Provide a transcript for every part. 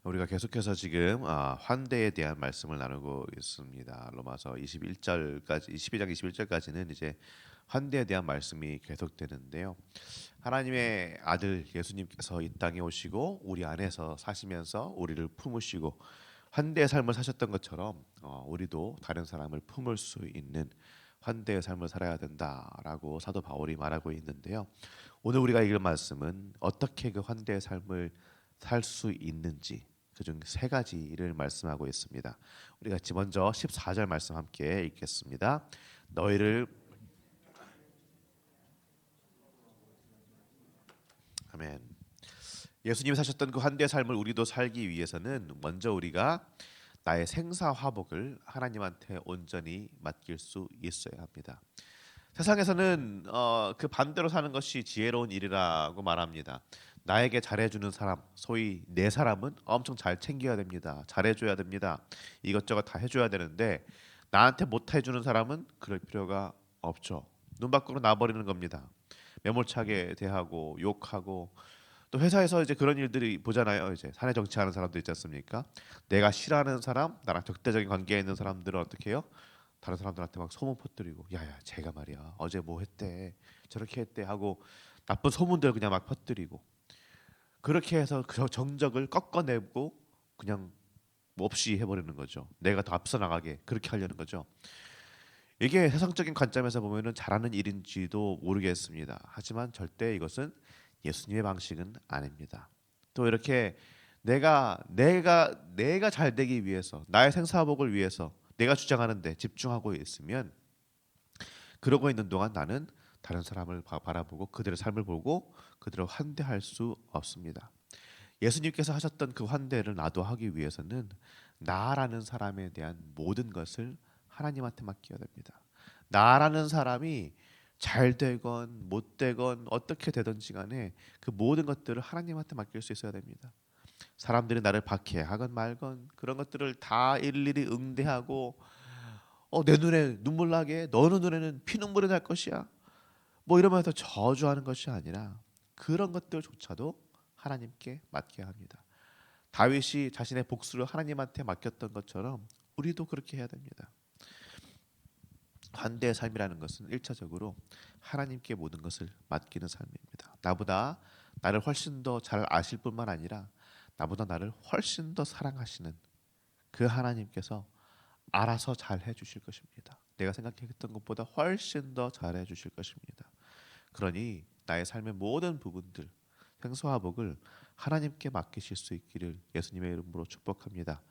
우리가 계속해서 지금 환대에 대한 말씀을 나누고 있습니다. 로마서 21절까지 22장 21절까지는 이제 환대에 대한 말씀이 계속되는데요. 하나님의 아들 예수님께서 이 땅에 오시고 우리 안에서 사시면서 우리를 품으시고 환대의 삶을 사셨던 것처럼 우리도 다른 사람을 품을 수 있는 환대의 삶을 살아야 된다라고 사도 바울이 말하고 있는데요. 오늘 우리가 읽을 말씀은 어떻게 그 환대의 삶을 살 수 있는지 그중 세 가지를 말씀하고 있습니다. 우리 같이 먼저 14절 말씀 함께 읽겠습니다. 너희를 아멘. 예수님이 사셨던 그 환대의 삶을 우리도 살기 위해서는 먼저 우리가 나의 생사화복을 하나님한테 온전히 맡길 수 있어야 합니다. 세상에서는 그 반대로 사는 것이 지혜로운 일이라고 말합니다. 나에게 잘해주는 사람, 소위 내 사람은 엄청 잘 챙겨야 됩니다. 잘해줘야 됩니다. 이것저것 다 해줘야 되는데 나한테 못 해주는 사람은 그럴 필요가 없죠. 눈 밖으로 나버리는 겁니다. 매몰차게 대하고 욕하고 또 회사에서 이제 그런 일들이 보잖아요. 이제 사내 정치하는 사람도 있지 않습니까? 내가 싫어하는 사람, 나랑 적대적인 관계에 있는 사람들은 어떻게 해요? 다른 사람들한테 막 소문 퍼뜨리고 야야 제가 말이야 어제 뭐 했대 저렇게 했대 하고 나쁜 소문들 그냥 막 퍼뜨리고 그렇게 해서 그 정적을 꺾어내고 그냥 뭐 없이 해버리는 거죠. 내가 더 앞서 나가게 그렇게 하려는 거죠. 이게 세상적인 관점에서 보면은 잘하는 일인지도 모르겠습니다. 하지만 절대 이것은 예수님의 방식은 아닙니다. 또 이렇게 내가 잘 되기 위해서 나의 생사복을 위해서 내가 주장하는데 집중하고 있으면 그러고 있는 동안 나는 다른 사람을 바라보고 그들의 삶을 보고 그들을 환대할 수 없습니다. 예수님께서 하셨던 그 환대를 나도 하기 위해서는 나라는 사람에 대한 모든 것을 하나님한테 맡겨야 됩니다. 나라는 사람이 잘 되건 못 되건 어떻게 되든지 간에 그 모든 것들을 하나님한테 맡길 수 있어야 됩니다. 사람들이 나를 박해하건 말건 그런 것들을 다 일일이 응대하고 내 눈에 눈물 나게 너는 눈에는 피눈물이 날 것이야. 뭐 이러면서 저주하는 것이 아니라 그런 것들조차도 하나님께 맡겨야 합니다. 다윗이 자신의 복수를 하나님한테 맡겼던 것처럼 우리도 그렇게 해야 됩니다. 환대의 삶이라는 것은 일차적으로 하나님께 모든 것을 맡기는 삶입니다. 나보다 나를 훨씬 더 잘 아실 뿐만 아니라 나보다 나를 훨씬 더 사랑하시는 그 하나님께서 알아서 잘 해주실 것입니다. 내가 생각했던 것보다 훨씬 더 잘 해주실 것입니다. 그러니 나의 삶의 모든 부분들 생사화복을 하나님께 맡기실 수 있기를 예수님의 이름으로 축복합니다.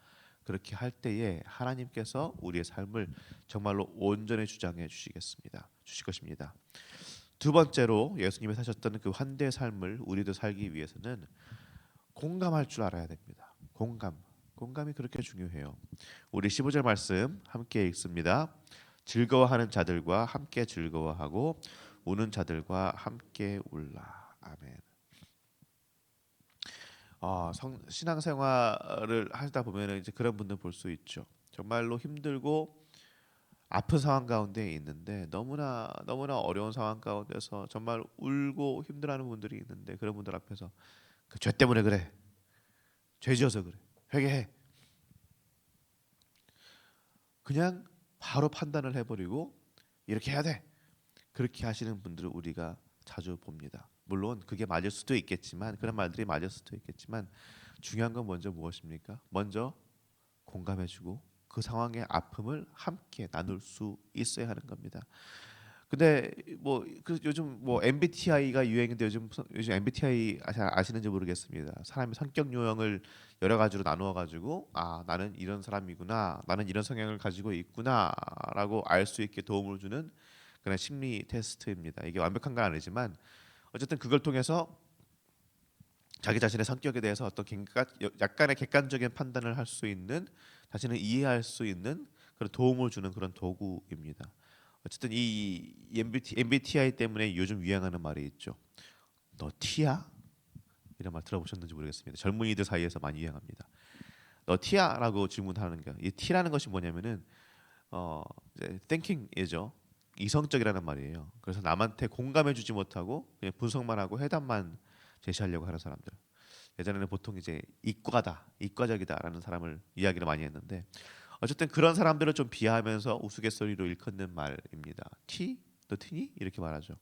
그렇게 할 때에 하나님께서 우리의 삶을 정말로 온전히 주장해 주시겠습니다. 주실 것입니다. 두 번째로 예수님이 사셨던 그 환대의 삶을 우리도 살기 위해서는 공감할 줄 알아야 됩니다. 공감이 그렇게 중요해요. 우리 15절 말씀 함께 읽습니다. 즐거워하는 자들과 함께 즐거워하고 우는 자들과 함께 울라. 아멘. 신앙생활을 하다 보면 이제 그런 분들 볼 수 있죠. 정말로 힘들고 아픈 상황 가운데 있는데 너무나 어려운 상황 가운데서 정말 울고 힘들어하는 분들이 있는데 그런 분들 앞에서 그 죄 때문에 그래, 죄 지어서 그래, 회개해. 그냥 바로 판단을 해버리고 이렇게 해야 돼. 그렇게 하시는 분들을 우리가 자주 봅니다. 물론 그게 맞을 수도 있겠지만 그런 말들이 맞을 수도 있겠지만 중요한 건 먼저 무엇입니까? 먼저 공감해주고 그 상황의 아픔을 함께 나눌 수 있어야 하는 겁니다. 근데 뭐 그 요즘 뭐 MBTI가 유행인데 요즘 MBTI 아시는지 모르겠습니다. 사람의 성격 유형을 여러 가지로 나누어 가지고 나는 이런 사람이구나, 나는 이런 성향을 가지고 있구나라고 알 수 있게 도움을 주는 그런 심리 테스트입니다. 이게 완벽한 건 아니지만 어쨌든 그걸 통해서 자기 자신의 성격에 대해서 약간의 객관적인 판단을 할 수 있는 자신을 이해할 수 있는 그런 도움을 주는 그런 도구입니다. 어쨌든 이 MBTI 때문에 요즘 유행하는 말이 있죠. 너 T야? 이런 말 들어보셨는지 모르겠습니다. 젊은이들 사이에서 많이 유행합니다. 너 T야라고 질문하는 게 이 T라는 것이 뭐냐면은 어 이제 thinking이죠. 이성적이라는 말이에요. 그래서 남한테 공감해주지 못하고 그냥 분석만 하고 해답만 제시하려고 하는 사람들. 예전에는 보통 이제 이과다, 이과적이다라는 사람을 이야기를 많이 했는데 어쨌든 그런 사람들을 좀 비하하면서 우스갯소리로 일컫는 말입니다. 티? 너 티니? 이렇게 말하죠.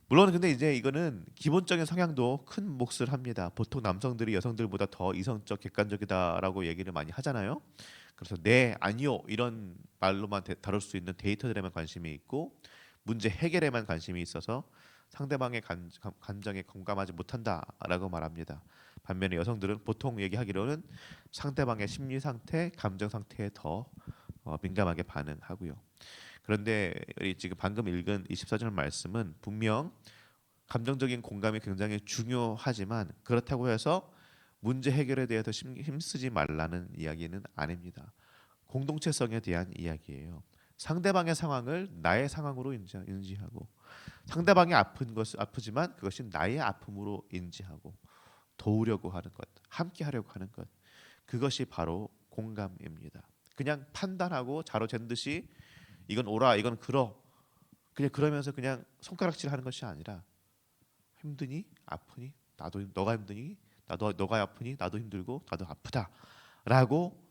물론 근데 이제 이거는 기본적인 성향도 큰 몫을 합니다. 보통 남성들이 여성들보다 더 이성적 객관적이다라고 얘기를 많이 하잖아요. 그래서 네, 아니요 이런 말로만 다룰 수 있는 데이터들에만 관심이 있고 문제 해결에만 관심이 있어서 상대방의 감정에 공감하지 못한다라고 말합니다. 반면에 여성들은 보통 얘기하기로는 상대방의 심리 상태, 감정 상태에 더 민감하게 반응하고요. 그런데 지금 방금 읽은 24절 말씀은 분명 감정적인 공감이 굉장히 중요하지만 그렇다고 해서 문제 해결에 대해서 힘쓰지 말라는 이야기는 아닙니다. 공동체성에 대한 이야기예요. 상대방의 상황을 나의 상황으로 인지하고 상대방이 아픈 것 아프지만 그것이 나의 아픔으로 인지하고 도우려고 하는 것, 함께 하려고 하는 것. 그것이 바로 공감입니다. 그냥 판단하고 자로 잰 듯이 이건 옳아, 이건 그러. 그냥 그러면서 그냥 손가락질하는 것이 아니라 힘드니? 아프니? 나도 너가 힘드니? 나도 너가 아프니? 나도 힘들고 나도 아프다라고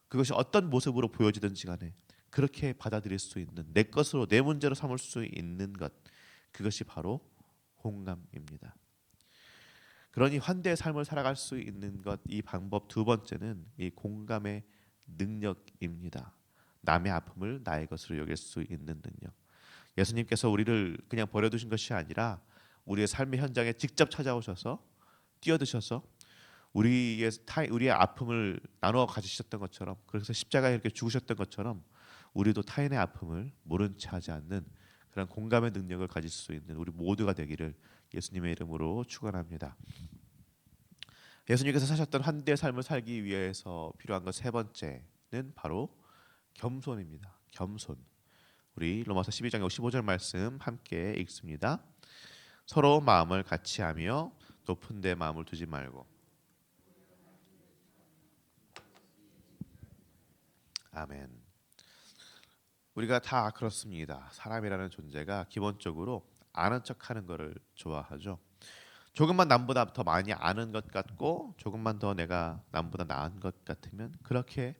그것이 어떤 모습으로 보여지든지 간에 그렇게 받아들일 수 있는 내 것으로 내 문제로 삼을 수 있는 것 그것이 바로 공감입니다. 그러니 환대의 삶을 살아갈 수 있는 것 이 방법 두 번째는 이 공감의 능력입니다. 남의 아픔을 나의 것으로 여길 수 있는 능력. 예수님께서 우리를 그냥 버려두신 것이 아니라 우리의 삶의 현장에 직접 찾아오셔서 뛰어드셔서 우리의 아픔을 나누어 가지셨던 것처럼 그래서 십자가에 이렇게 죽으셨던 것처럼 우리도 타인의 아픔을 모른 채 하지 않는 그런 공감의 능력을 가질 수 있는 우리 모두가 되기를 예수님의 이름으로 축원합니다. 예수님께서 사셨던 환대의 삶을 살기 위해서 필요한 것 세 번째는 바로 겸손입니다. 겸손. 우리 로마서 12장 15절 말씀 함께 읽습니다. 서로 마음을 같이하며 높은 데 마음을 두지 말고. 아멘. 우리가 다 그렇습니다. 사람이라는 존재가 기본적으로 아는 척하는 것을 좋아하죠. 조금만 남보다 더 많이 아는 것 같고 조금만 더 내가 남보다 나은 것 같으면 그렇게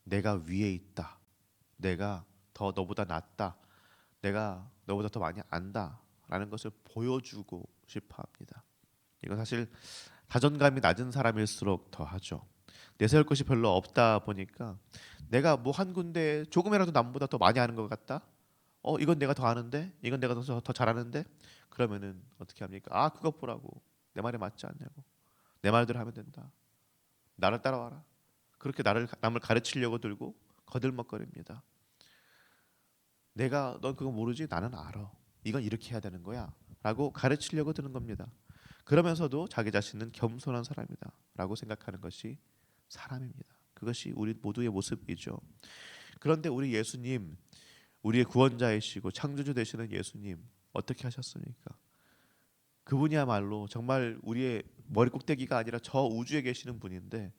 내가 위에 있다. 내가 더 너보다 낫다. 내가 너보다 더 많이 안다라는 것을 보여주고 싶어 합니다. 이건 사실 자존감이 낮은 사람일수록 더 하죠. 내세울 것이 별로 없다 보니까 내가 뭐 한 군데 조금이라도 남보다 더 많이 아는 것 같다. 이건 내가 더 아는데, 이건 내가 더 잘하는데, 그러면은 어떻게 합니까? 아 그것 보라고 내 말에 맞지 않냐고 내 말대로 하면 된다. 나를 따라와라. 그렇게 남을 가르치려고 들고 거들먹거립니다. 내가 넌 그거 모르지? 나는 알아. 이건 이렇게 해야 되는 거야.라고 가르치려고 드는 겁니다. 그러면서도 자기 자신은 겸손한 사람이다라고 생각하는 것이 사람입니다. 그것이 우리 모두의 모습이죠. 그런데 우리 예수님, 우리의 구원자이시고 창조주 되시는 예수님 어떻게 하셨습니까? 그분이야말로 정말 우리의 머리 꼭대기가 아니라 저 우주에 계시는 분인데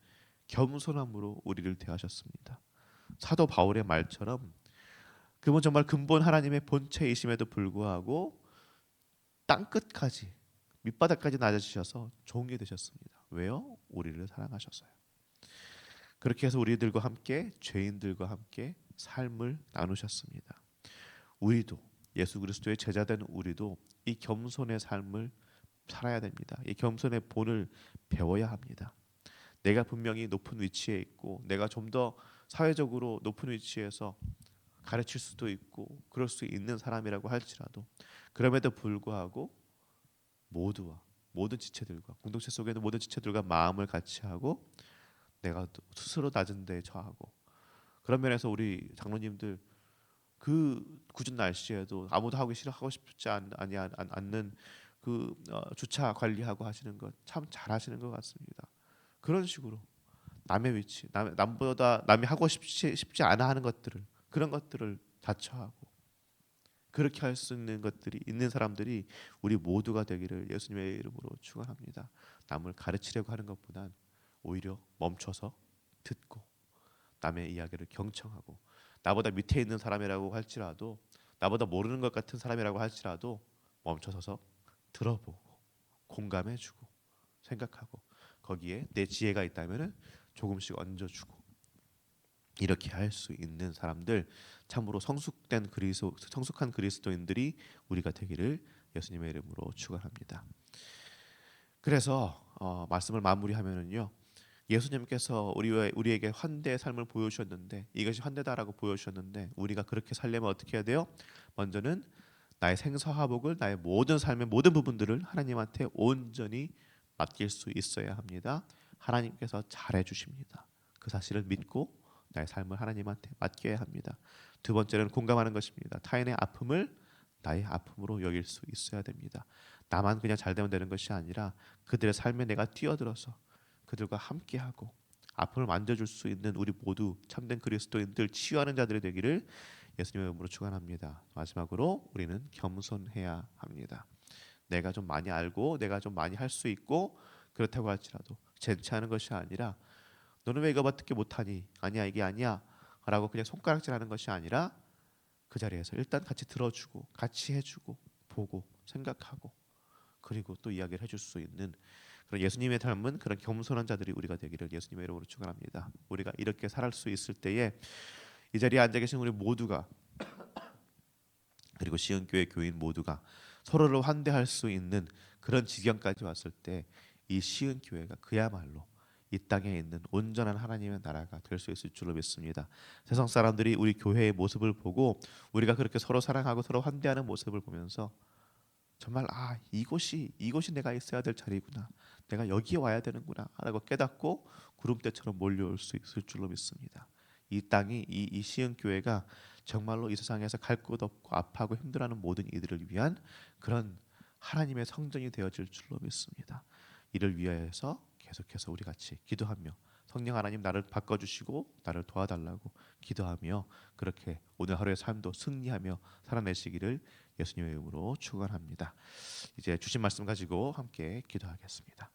겸손함으로 우리를 대하셨습니다. 사도 바울의 말처럼 그분 정말 근본 하나님의 본체이심에도 불구하고 땅 끝까지 밑바닥까지 낮아지셔서 종이 되셨습니다. 왜요? 우리를 사랑하셔서요. 그렇게 해서 우리들과 함께 죄인들과 함께 삶을 나누셨습니다. 우리도 예수 그리스도의 제자된 우리도 이 겸손의 삶을 살아야 됩니다. 이 겸손의 본을 배워야 합니다. 내가 분명히 높은 위치에 있고 내가 좀 더 사회적으로 높은 위치에서 가르칠 수도 있고 그럴 수 있는 사람이라고 할지라도 그럼에도 불구하고 모두와 모든 지체들과 공동체 속에 있는 모든 지체들과 마음을 같이 하고 내가 스스로 낮은 데에 처하고 그런 면에서 우리 장로님들 그 궂은 날씨에도 아무도 하고 싶지 않는 그 주차 관리하고 하시는 것 참 잘하시는 것 같습니다. 그런 식으로 남의 위치, 남보다 남이 하고 싶지 않아 하는 것들을 그런 것들을 자처하고 그렇게 할 수 있는 것들이 있는 사람들이 우리 모두가 되기를 예수님의 이름으로 축원합니다. 남을 가르치려고 하는 것보단 오히려 멈춰서 듣고 남의 이야기를 경청하고 나보다 밑에 있는 사람이라고 할지라도 나보다 모르는 것 같은 사람이라고 할지라도 멈춰서서 들어보고 공감해주고 생각하고 거기에 내 지혜가 있다면은 조금씩 얹어주고 이렇게 할 수 있는 사람들, 참으로 성숙한 그리스도인들이 우리가 되기를 예수님의 이름으로 축원합니다. 그래서 말씀을 마무리하면은요. 예수님께서 우리에게 환대의 삶을 보여주셨는데 이것이 환대다라고 보여주셨는데 우리가 그렇게 살려면 어떻게 해야 돼요? 먼저는 나의 생사화복을 나의 모든 삶의 모든 부분들을 하나님한테 온전히 맡길 수 있어야 합니다. 하나님께서 잘해 주십니다. 그 사실을 믿고 나의 삶을 하나님한테 맡겨야 합니다. 두 번째는 공감하는 것입니다. 타인의 아픔을 나의 아픔으로 여길 수 있어야 됩니다. 나만 그냥 잘 되면 되는 것이 아니라 그들의 삶에 내가 뛰어들어서 그들과 함께하고 아픔을 만져줄 수 있는 우리 모두 참된 그리스도인들 치유하는 자들이 되기를 예수님의 이름으로 축원합니다. 마지막으로 우리는 겸손해야 합니다. 내가 좀 많이 알고 내가 좀 많이 할 수 있고 그렇다고 할지라도 젠치하는 것이 아니라 너는 왜 이거밖에 못하니? 아니야 이게 아니야 라고 그냥 손가락질하는 것이 아니라 그 자리에서 일단 같이 들어주고 같이 해주고 보고 생각하고 그리고 또 이야기를 해줄 수 있는 그런 예수님의 닮은 그런 겸손한 자들이 우리가 되기를 예수님의 이름으로 축원합니다. 우리가 이렇게 살할 수 있을 때에 이 자리에 앉아 계신 우리 모두가 그리고 시은교회 교인 모두가 서로를 환대할 수 있는 그런 지경까지 왔을 때 이 시은교회가 그야말로 이 땅에 있는 온전한 하나님의 나라가 될 수 있을 줄로 믿습니다. 세상 사람들이 우리 교회의 모습을 보고 우리가 그렇게 서로 사랑하고 서로 환대하는 모습을 보면서 정말 이곳이 내가 있어야 될 자리구나. 내가 여기에 와야 되는구나 라고 깨닫고 구름대처럼 몰려올 수 있을 줄로 믿습니다. 이 땅이 이 시흥 교회가 정말로 이 세상에서 갈 곳 없고 아파하고 힘들어하는 모든 이들을 위한 그런 하나님의 성전이 되어질 줄로 믿습니다. 이를 위하여서 계속해서 우리 같이 기도하며 성령 하나님 나를 바꿔주시고 나를 도와달라고 기도하며 그렇게 오늘 하루의 삶도 승리하며 살아내시기를 예수님의 이름으로 축원합니다. 이제 주신 말씀 가지고 함께 기도하겠습니다.